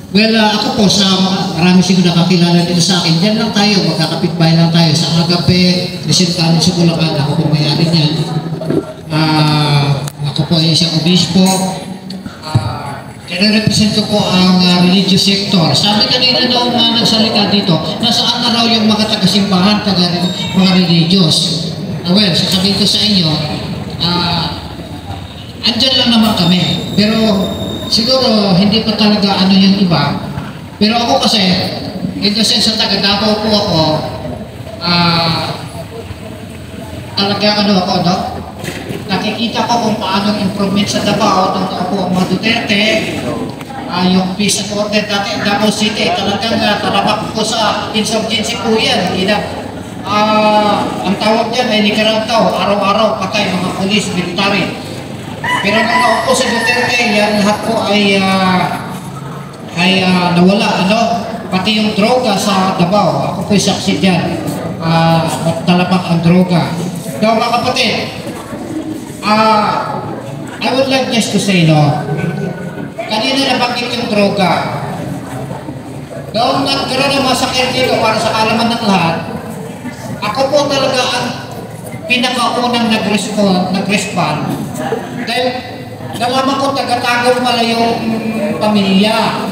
Well, ako po sa marami siguro nakakilala dito sa akin, dyan lang tayo, magkakapitbahay lang tayo sa Agape, Christian College sa Bulacan, ako po may-ari niyan. Ako po ay isang obispo. Kaya-represent ko po ang religious sector. Sabi kanina noong nagsalita dito, nasaan na raw yung mga taga-simbahan, mga religious. Well, sasabihin ko sa inyo, andyan lang naman kami. Pero siguro hindi pa talaga ano yung iba. Pero ako kasi, in the sense na taga-Davao po ako, talaga ano ako, no? Nakikita ko kung paano improvement sa Davao nung ako ang mga Duterte, yung peace and order dati in Davao City, talagang talamak ko sa insurgency po yan. Ang tawag dyan ay Nicaragua, araw-araw patay mga police, military. Pero nung naupo si Duterte, yan lahat po ay nawala, ano? Pati yung droga sa Davao, ako po'y saksi dyan. Talamak ang droga. Daw mga kapatid, I would like just to say, no, kanina nabanggit yung droga. Daw nagkaroon ng masakit dito para sa kalaman ng lahat, ako po talaga ang pinakaunang nag-respond. Dahil nalaman ko taga-Tagum pala yung pamilya.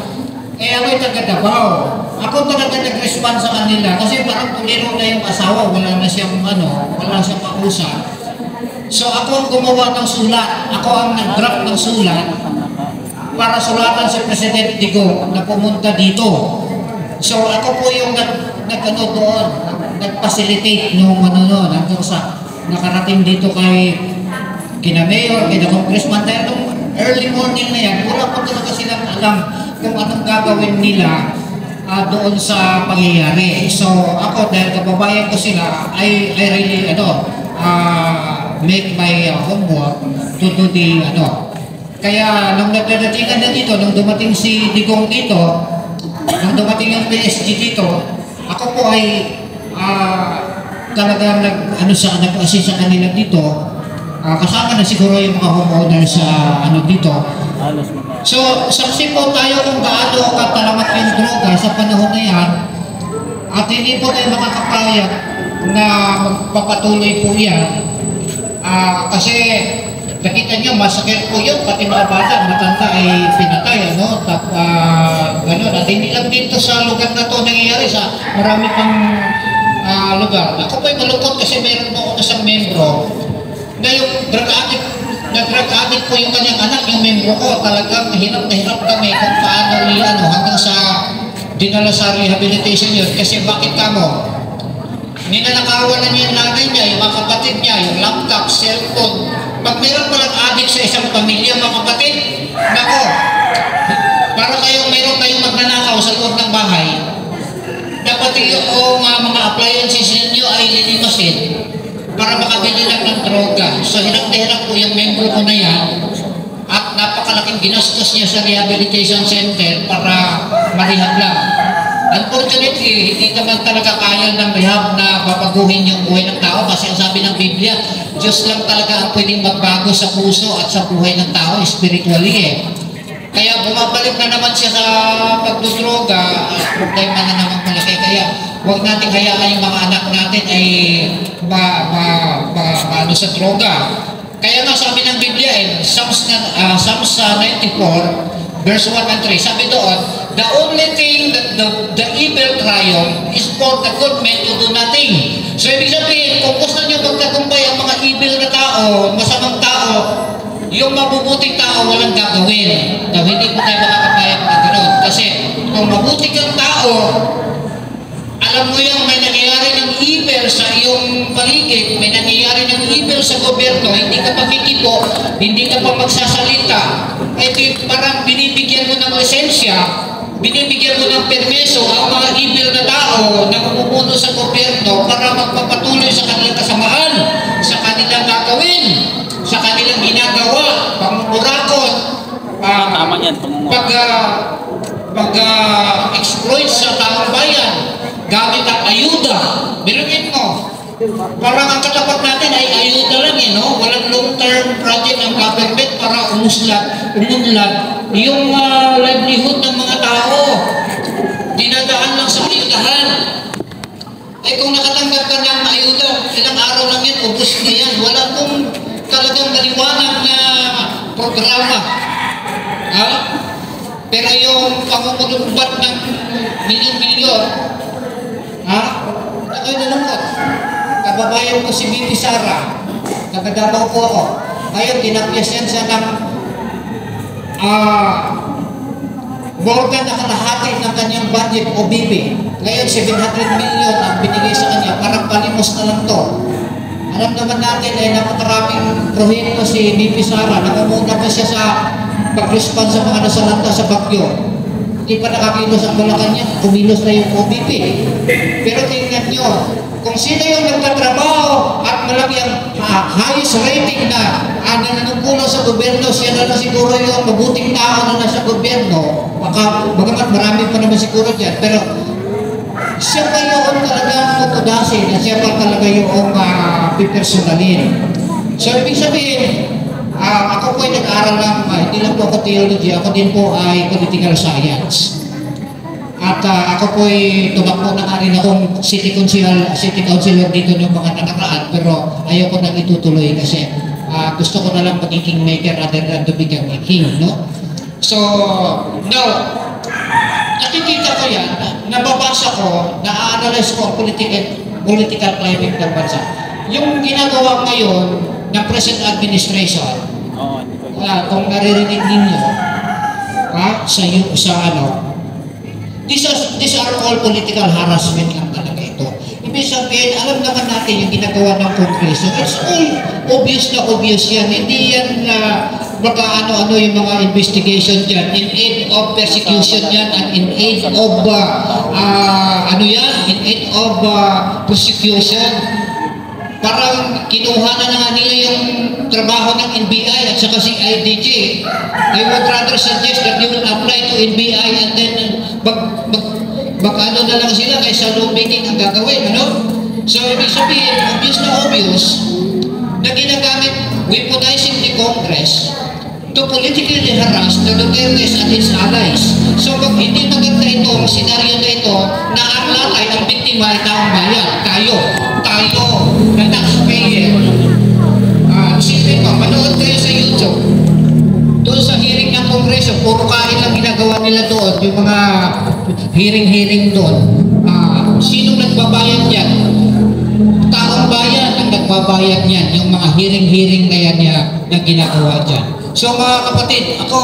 Ako'y taga-Davao. Ako talaga nag-respond sa kanila kasi parang tuliro na yung asawa, wala na siyang wala siyang pausap. So ako ang gumawa ng sulat, ako ang nag-draft ng sulat para sulatan si President Digong na pumunta dito. So ako po yung doon, nag-facilitate yung hanggang sa nakarating dito kina Mayor, kina Congressman. Dahil nung early morning na yan, wala po talaga silang alam kung anong gagawin nila doon sa pangyayari. So ako, dahil kababayan ko sila, I really make my homework to do the Kaya nung nagdadatingan na dito, nung dumating si Digong dito, nung dumating yung PSG dito, ako po ay talagang nag-assist sa kanila dito. Kasama na siguro yung mga homeowners sa dito. So, saksi po tayo kung gaano katalamat yung droga sa panahon na yan, at hindi po tayo makakapayag na magpapatuloy po yan. Kasi nakita nyo, masakit po yun, pati mga bata, matanda ay pinatay, at hindi lang dito sa lugar na to nangyayari, sa marami pang lugar. Ako po'y malungkot kasi mayroon po ako isang membro na yung drug addict po yung kanyang anak, yung membro ko, talagang hirap na hirap kami kung paano hanggang sa dinala sa rehabilitation yun. Kasi bakit kamo? Ninanakawan na niya yung nanay niya, yung mga kapatid niya, yung laptop, cellphone. Pag meron palang addict sa isang pamilya, mga kapatid, nako, para meron kayong magnanakaw sa loob ng bahay, dapat yung mga appliances ninyo ay lilimasin para makabili lang ng droga. So hirap na hirap po yung membro ko na yan, at napakalaking ginastos niya sa rehabilitation center para marehab lang. Unfortunately, hindi naman talaga kaya ng rehab na babaguhin yung buhay ng tao kasi ang sabi ng Biblia, Diyos lang talaga ang pwedeng magbago sa puso at sa buhay ng tao spiritually Kaya bumabalik na naman siya sa pagdudroga at problema na naman malaki. Kaya huwag natin hayaan yung mga anak natin ay sa droga. Kaya nga sabi ng Biblia Psalms 94 verse 1 and 3, sabi doon, the only thing that the evil triumph is for the good men to do nothing. So ibig sabihin, kung gusto nyo magtagumpay ang mga evil na tao, masamang tao, yung mabubuting tao walang gagawin. Na hindi po tayo makakapayag na gano'n. Kasi kung mabuti kang tao, alam mo yung may nangyayari ng evil sa iyong paligid, may nangyayari ng evil sa gobyerno, hindi ka pa kikipo, hindi ka pa magsasalita, parang binibigyan mo ng lisensya, binibigyan mo ng permiso ang mga evil na tao na mamumuno sa gobyerno para magpapatuloy sa kanilang kasamaan, sa kanilang gagawin, sa kanilang ginagawa, pangmurakot, pag-exploit sa taong bayan, gamit ang ayuda. Biruin mo, parang ang katapat natin ay ayuda lang walang long-term project ng government para umunlad yung livelihood ng mga tao. na yan. Wala pong talagang maliwanag na programa. Ha? Pero yung pangungulumbat ng milyon-milyon, ha? Ako'y nalungkot. Kababayan ko si Bibi Sara, nagadabaw po ako. Ngayon, tinapyas yan siya ng more than nakalahati ng kanyang budget o Bibi. Ngayon, 700 million ang binigay sa kanya, parang palimos na lang to. Alam naman natin ay napakaraming proyekto si Bibi Sara. Namumuna pa siya sa pag-respond sa mga nasalanta sa bagyo. Hindi pa nakakilos ang Malacanang, kumilos na yung OBP. Pero tingnan nyo, kung sino yung nagtatrabaho at malaki ang highest rating na nananungkulan sa gobyerno, siya na lang siguro yung mabuting tao na nasa gobyerno. Bagamat marami pa naman siguro dyan, pero siya pa yung talagang tutudasin at siya pa talaga yung pipersonalin. So, ibig sabihin, ako po ay nag-aaral ng, hindi lang po ako theology, ako din po ay political science. At ako po ay tumakbo na nga rin akong city councilor dito ng mga nakaraan, pero ayaw ko nang itutuloy kasi gusto ko na lang magiging maker rather than to become a king, no? So, now, nakikita ko yan, nababasa ko, na-analyze ko ang political climate ng bansa. Yung ginagawa ngayon ng present administration, kung naririnig ninyo, these are all political harassment lang talaga ito. Ibig sabihin, alam naman natin yung ginagawa ng Kongreso. It's all obvious na obvious yan. Hindi yan baka ano-ano yung mga investigation dyan. In aid of persecution yan at in aid of in aid of prosecution. Parang kinuha na nga nila yung trabaho ng NBI at saka si IDG. I would rather suggest that you will apply to NBI and then ano na lang sila kaysa lawmaking ang gagawin, ano? So, ibig sabihin, obvious na obvious na ginagamit weaponizing the Congress to politically harass the Dutertes and its allies. So, pag hindi maganda ito, ang senaryo na ito, na ang latay, ang biktima ay taong bayan. Tayo, na taxpayer. Isipin ko, manood kayo sa YouTube. Doon sa hearing ng Kongreso, puro kain lang ginagawa nila doon, yung mga hearing doon. Sino nagbabayad yan? Taong bayan ang nagbabayad yan, yung mga hearing na yan na ginagawa dyan. So mga kapatid, ako,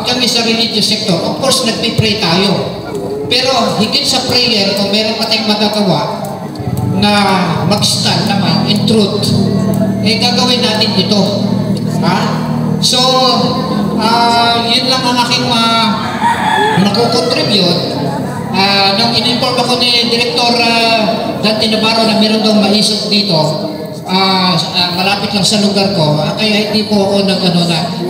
kami sa religious sector, of course, nagpipray tayo. Pero higit sa prayer, kung meron pa tayong magagawa na mag-stand naman in truth, gagawin natin ito. So, yun lang ang aking makukontribute. Nung in-inform ako ni Director Dante Navarro na meron daw maisok dito, malapit lang sa lugar ko, kaya hindi po ako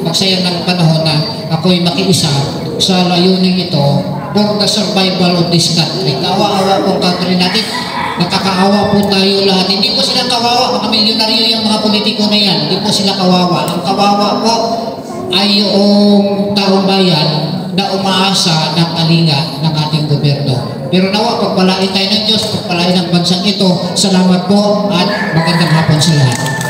magsayang ng panahon na ako'y makiisa sa layunin ito for the survival of this country. Kawa-awa po ang country natin. Nakakaawa po tayo lahat. Hindi po sila kawawa, mga milyonaryo yung mga politiko na yan. Hindi po sila kawawa. Ang kawawa po ay yung taong bayan na umaasa ng kalinga ng ating gobyerno. Pero nawa, pagpalain tayo ng Diyos, pagpalain ng bansang ito. Salamat po at magandang hapon sa lahat.